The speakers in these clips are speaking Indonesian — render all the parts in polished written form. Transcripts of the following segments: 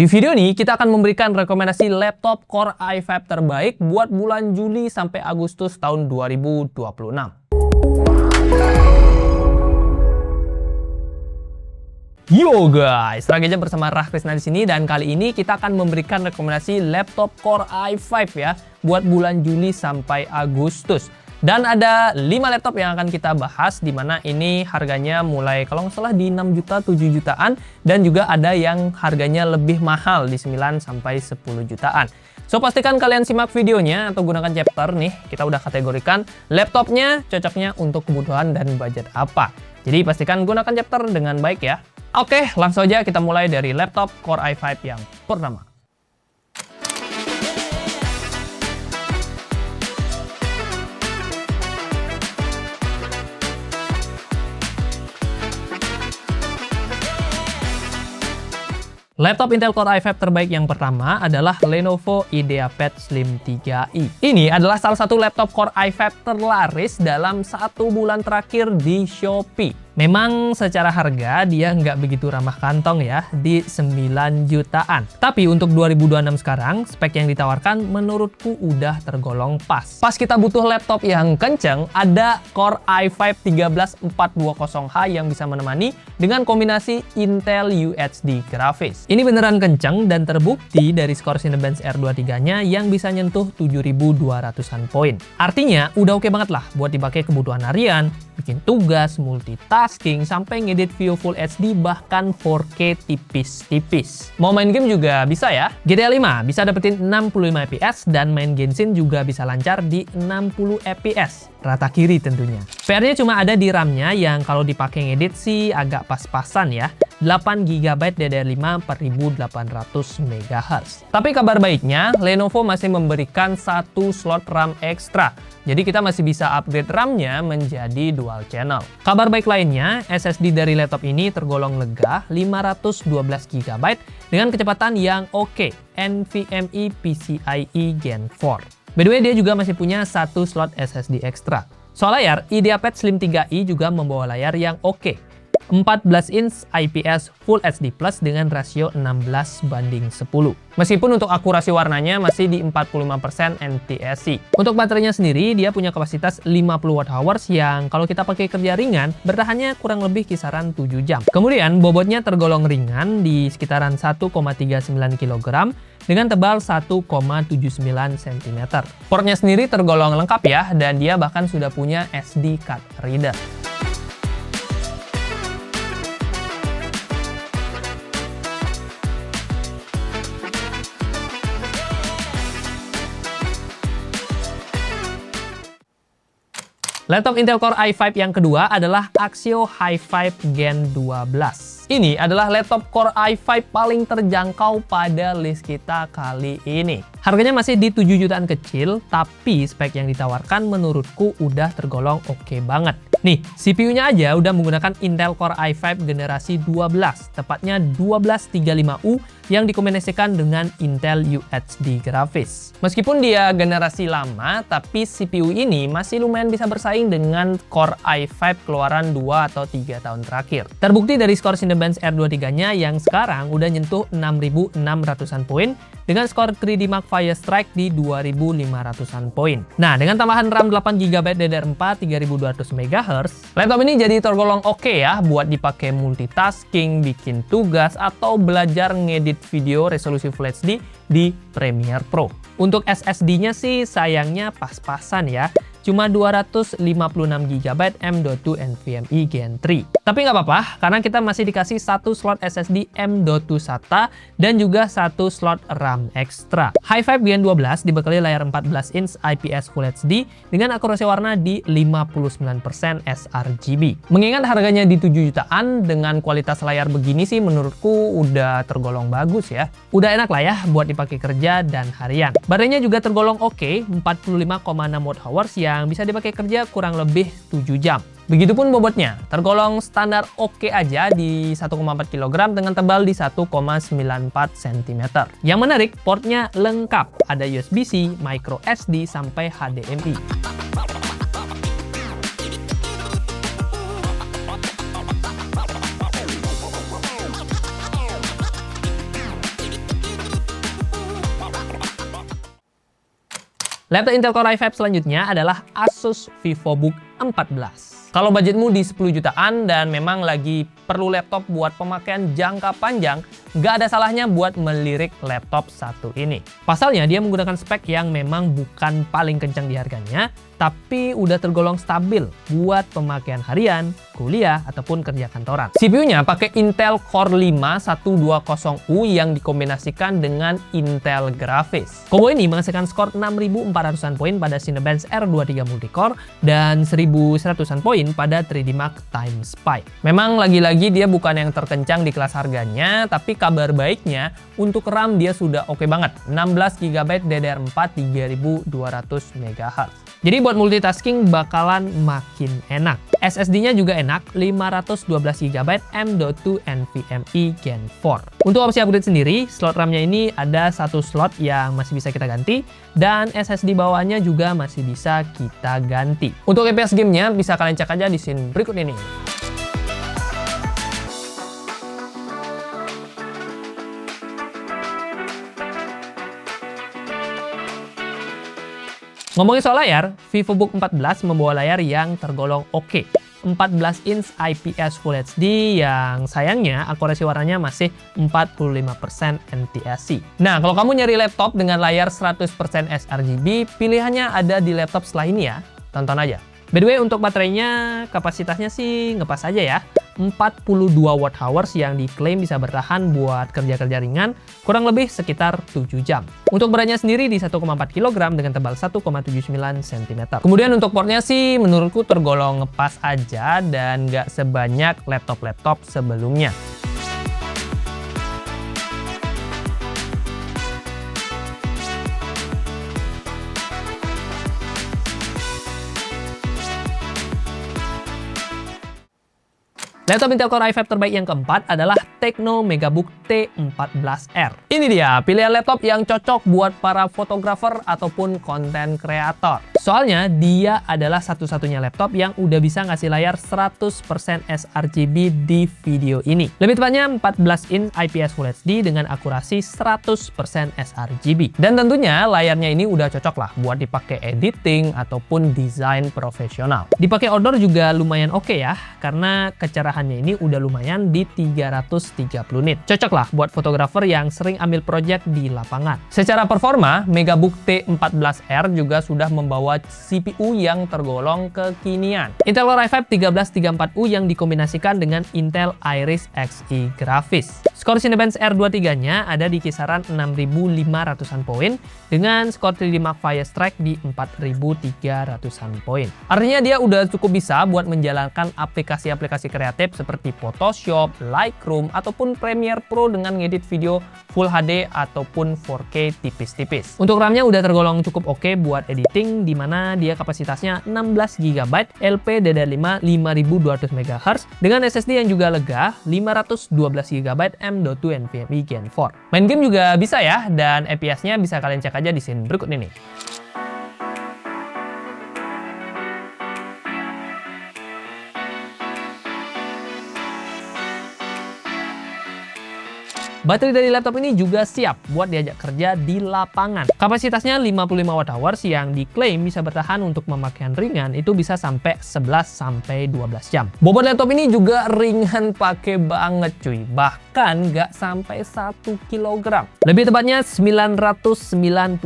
Di video ini kita akan memberikan rekomendasi laptop Core i5 terbaik buat bulan Juli sampai Agustus tahun 2026. Yo guys, Rageja bersama Rahkrisna di sini dan kali ini kita akan memberikan rekomendasi laptop Core i5 ya buat bulan Juli sampai Agustus. Dan ada 5 laptop yang akan kita bahas, di mana ini harganya mulai kalau nggak salah di 6 juta, 7 jutaan, dan juga ada yang harganya lebih mahal di 9 sampai 10 jutaan. So pastikan kalian simak videonya atau gunakan chapter nih, kita udah kategorikan laptopnya cocoknya untuk kebutuhan dan budget apa. Jadi pastikan gunakan chapter dengan baik ya. Oke, langsung aja kita mulai dari laptop Core i5 yang pertama. Laptop Intel Core i5 terbaik yang pertama adalah Lenovo IdeaPad Slim 3i. Ini adalah salah satu laptop Core i5 terlaris dalam 1 bulan terakhir di Shopee. Memang secara harga dia nggak begitu ramah kantong ya, di 9 jutaan. Tapi untuk 2026 sekarang, spek yang ditawarkan menurutku udah tergolong pas. Pas kita butuh laptop yang kenceng, ada Core i5 13420H yang bisa menemani dengan kombinasi Intel UHD grafis. Ini beneran kenceng dan terbukti dari skor Cinebench R23-nya yang bisa nyentuh 7200-an poin. Artinya udah oke banget lah buat dipakai kebutuhan harian, bikin tugas, multitasking, sampai ngedit video Full HD bahkan 4K tipis-tipis. Mau main game juga bisa ya. GTA 5 bisa dapetin 65 fps dan main Genshin juga bisa lancar di 60 fps. Rata kiri tentunya. PR-nya cuma ada di RAM-nya yang kalau dipakai ngedit sih agak pas-pasan ya. 8 GB DDR5 4800 MHz. Tapi kabar baiknya, Lenovo masih memberikan 1 slot RAM ekstra. Jadi kita masih bisa upgrade RAM-nya menjadi dual channel. Kabar baik lainnya, SSD dari laptop ini tergolong lega 512 GB dengan kecepatan yang oke, NVMe PCIe Gen 4. By the way, dia juga masih punya 1 slot SSD ekstra. Soal layar, IdeaPad Slim 3i juga membawa layar yang oke. 14 inch IPS Full HD Plus dengan rasio 16:10. Meskipun untuk akurasi warnanya masih di 45% NTSC. Untuk baterainya sendiri, dia punya kapasitas 50 Wh yang kalau kita pakai kerja ringan, bertahannya kurang lebih kisaran 7 jam. Kemudian, bobotnya tergolong ringan di sekitaran 1,39 kg dengan tebal 1,79 cm. Portnya sendiri tergolong lengkap ya, dan dia bahkan sudah punya SD card reader. Laptop Intel Core i5 yang kedua adalah Axio Hi5 Gen 12. Ini adalah laptop Core i5 paling terjangkau pada list kita kali ini. Harganya masih di 7 jutaan kecil, tapi spek yang ditawarkan menurutku udah tergolong oke banget. Nih, CPU-nya aja udah menggunakan Intel Core i5 generasi 12, tepatnya 1235U yang dikombinasikan dengan Intel UHD grafis. Meskipun dia generasi lama, tapi CPU ini masih lumayan bisa bersaing dengan Core i5 keluaran 2 atau 3 tahun terakhir. Terbukti dari skor Cinebench R23-nya yang sekarang udah nyentuh 6600-an poin dengan skor 3D Mark Firestrike di 2500-an poin. Nah, dengan tambahan RAM 8GB DDR4 3200 MHz, laptop ini jadi tergolong oke ya buat dipakai multitasking, bikin tugas, atau belajar ngedit video resolusi Full HD di Premiere Pro. Untuk SSD-nya sih sayangnya pas-pasan ya. Cuma 256GB M.2 NVMe Gen 3. Tapi nggak apa-apa, karena kita masih dikasih 1 slot SSD M.2 SATA dan juga 1 slot RAM ekstra. Hi5 Gen 12 dibekali layar 14 inch IPS Full HD dengan akurasi warna di 59% sRGB. Mengingat harganya di 7 jutaan, dengan kualitas layar begini sih menurutku udah tergolong bagus ya. Udah enak lah ya buat dipakai kerja dan harian. Baterainya juga tergolong oke, 45,6 Wh yang bisa dipakai kerja kurang lebih 7 jam. Begitupun bobotnya, tergolong standar oke aja di 1,4 kg dengan tebal di 1,94 cm. Yang menarik, portnya lengkap, ada USB-C, micro SD, sampai HDMI. Laptop Intel Core i5 selanjutnya adalah Asus VivoBook 14. Kalau budgetmu di 10 jutaan dan memang lagi perlu laptop buat pemakaian jangka panjang, nggak ada salahnya buat melirik laptop satu ini. Pasalnya dia menggunakan spek yang memang bukan paling kencang di harganya, tapi udah tergolong stabil buat pemakaian harian, kuliah, ataupun kerja kantoran. CPU-nya pakai Intel Core 5 120U yang dikombinasikan dengan Intel Graphics. Combo ini menghasilkan skor 6.400-an poin pada Cinebench R23 Multicore dan 1.100-an poin pada 3D Mark Time Spy. Memang lagi-lagi dia bukan yang terkencang di kelas harganya, tapi kabar baiknya untuk RAM dia sudah oke banget. 16GB DDR4 3200 MHz. Jadi buat multitasking bakalan makin enak. SSD-nya juga enak, 512GB M.2 NVMe Gen 4. Untuk opsi upgrade sendiri, slot RAM-nya ini ada satu slot yang masih bisa kita ganti, dan SSD bawaannya juga masih bisa kita ganti. Untuk FPS gamenya bisa kalian cek aja di scene berikut ini. Ngomongin soal layar, VivoBook 14 membawa layar yang tergolong oke. 14 inch IPS Full HD yang sayangnya akurasi warnanya masih 45% NTSC. Nah, kalau kamu nyari laptop dengan layar 100% sRGB, pilihannya ada di laptop setelah ini ya. Tonton aja. By the way, untuk baterainya kapasitasnya sih ngepas aja ya. 42 Wh yang diklaim bisa bertahan buat kerja-kerja ringan, kurang lebih sekitar 7 jam. Untuk beratnya sendiri di 1,4 kg dengan tebal 1,79 cm. Kemudian untuk portnya sih menurutku tergolong ngepas aja dan nggak sebanyak laptop-laptop sebelumnya. Laptop Intel Core i5 terbaik yang keempat adalah Tecno Megabook T14R. Ini dia pilihan laptop yang cocok buat para fotografer ataupun konten kreator. Soalnya dia adalah satu-satunya laptop yang udah bisa ngasih layar 100% sRGB di video ini. Lebih tepatnya 14 inch IPS Full HD dengan akurasi 100% sRGB. Dan tentunya layarnya ini udah cocok lah buat dipakai editing ataupun desain profesional. Dipakai outdoor juga lumayan oke ya, karena kecerahan ini udah lumayan di 330 nit. Cocok lah buat fotografer yang sering ambil project di lapangan. Secara performa, Megabook T14R juga sudah membawa CPU yang tergolong kekinian. Intel Core i5 1334U yang dikombinasikan dengan Intel Iris Xe Graphics. Skor Cinebench R23-nya ada di kisaran 6.500-an poin dengan skor 3D Mark Firestrike di 4.300-an poin. Artinya dia udah cukup bisa buat menjalankan aplikasi-aplikasi kreatif seperti Photoshop, Lightroom, ataupun Premiere Pro dengan ngedit video Full HD ataupun 4K tipis-tipis. Untuk RAM-nya udah tergolong cukup oke buat editing, di mana dia kapasitasnya 16GB LPDDR5 5200 MHz dengan SSD yang juga lega 512GB M.2 NVMe Gen 4. Main game juga bisa ya, dan FPS-nya bisa kalian cek aja di scene berikut ini. Baterai dari laptop ini juga siap buat diajak kerja di lapangan. Kapasitasnya 55 Wh yang diklaim bisa bertahan untuk pemakaian ringan itu bisa sampai 11-12 jam. Bobot laptop ini juga ringan pakai banget cuy, bahkan nggak sampai 1 kg. Lebih tepatnya 999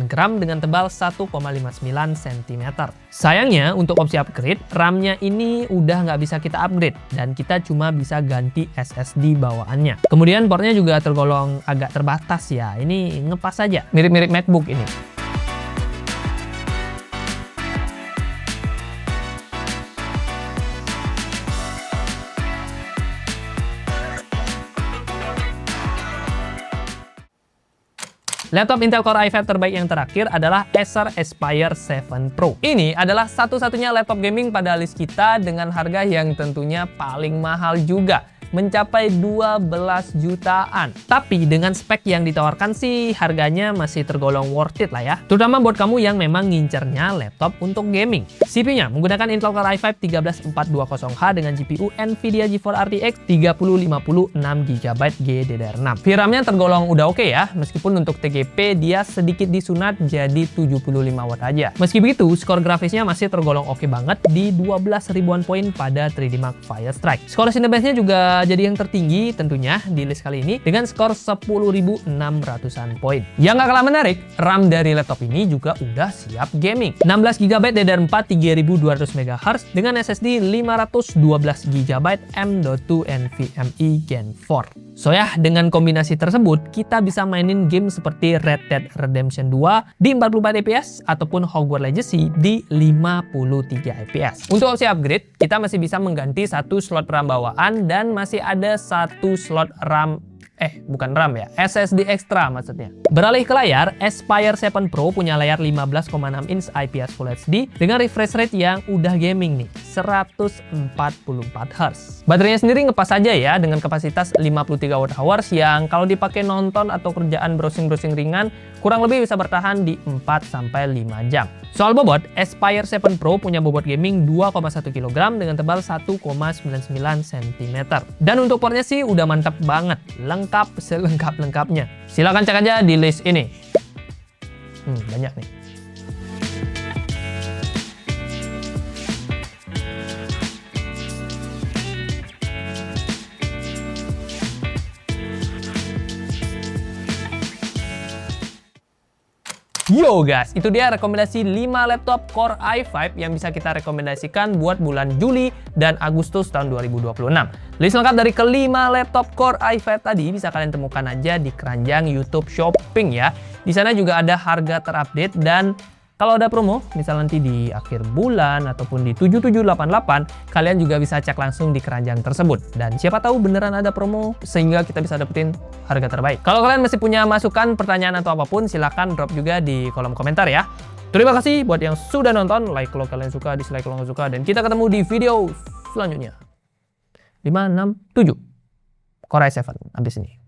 gram dengan tebal 1,59 cm. Sayangnya untuk opsi upgrade, RAM-nya ini udah nggak bisa kita upgrade dan kita cuma bisa ganti SSD bawaannya. Kemudian portnya juga tergolong agak terbatas ya, ini ngepas aja, mirip-mirip MacBook ini. Laptop Intel Core i5 terbaik yang terakhir adalah Acer Aspire 7 Pro. Ini adalah satu-satunya laptop gaming pada list kita dengan harga yang tentunya paling mahal juga. mencapai 12 jutaan. Tapi dengan spek yang ditawarkan sih harganya masih tergolong worth it lah ya. Terutama buat kamu yang memang ngincernya laptop untuk gaming. CPU-nya menggunakan Intel Core i5 13420H dengan GPU Nvidia GeForce RTX 3050 6GB GDDR6. VRAM-nya tergolong udah oke ya, meskipun untuk TGP dia sedikit disunat jadi 75 watt aja. Meski begitu, skor grafisnya masih tergolong oke banget di 12 ribuan poin pada 3D Mark Firestrike. Skor Cinebench-nya juga jadi yang tertinggi tentunya di list kali ini dengan skor 10.600-an poin. Yang gak kalah menarik, RAM dari laptop ini juga udah siap gaming. 16GB DDR4 3200 MHz dengan SSD 512GB M.2 NVMe Gen 4. So ya, dengan kombinasi tersebut, kita bisa mainin game seperti Red Dead Redemption 2 di 44 fps ataupun Hogwarts Legacy di 53 fps. Untuk opsi upgrade, kita masih bisa mengganti satu slot RAM bawaan dan masih ada satu slot RAM bukan RAM ya, SSD ekstra maksudnya. Beralih ke layar, Aspire 7 Pro punya layar 15,6 inch IPS Full HD dengan refresh rate yang udah gaming nih, 144Hz. Baterainya sendiri ngepas aja ya dengan kapasitas 53 Wh yang kalau dipakai nonton atau kerjaan browsing-browsing ringan kurang lebih bisa bertahan di 4-5 jam. Soal bobot, Aspire 7 Pro punya bobot gaming 2,1 kg dengan tebal 1,99 cm. Dan untuk portnya sih udah mantap banget, lengkap selengkap-lengkapnya. Silahkan cek aja di list ini. Banyak nih. Yo guys, itu dia rekomendasi 5 laptop Core i5 yang bisa kita rekomendasikan buat bulan Juli dan Agustus tahun 2026. List lengkap dari kelima laptop Core i5 tadi bisa kalian temukan aja di keranjang YouTube Shopping ya. Di sana juga ada harga terupdate dan kalau ada promo, misal nanti di akhir bulan ataupun di 7788, kalian juga bisa cek langsung di keranjang tersebut. Dan siapa tahu beneran ada promo sehingga kita bisa dapetin harga terbaik. Kalau kalian masih punya masukan, pertanyaan atau apapun, silahkan drop juga di kolom komentar ya. Terima kasih buat yang sudah nonton, like kalau kalian suka, dislike kalau nggak suka, dan kita ketemu di video selanjutnya. 5, 6, 7. Core i7 habis ini.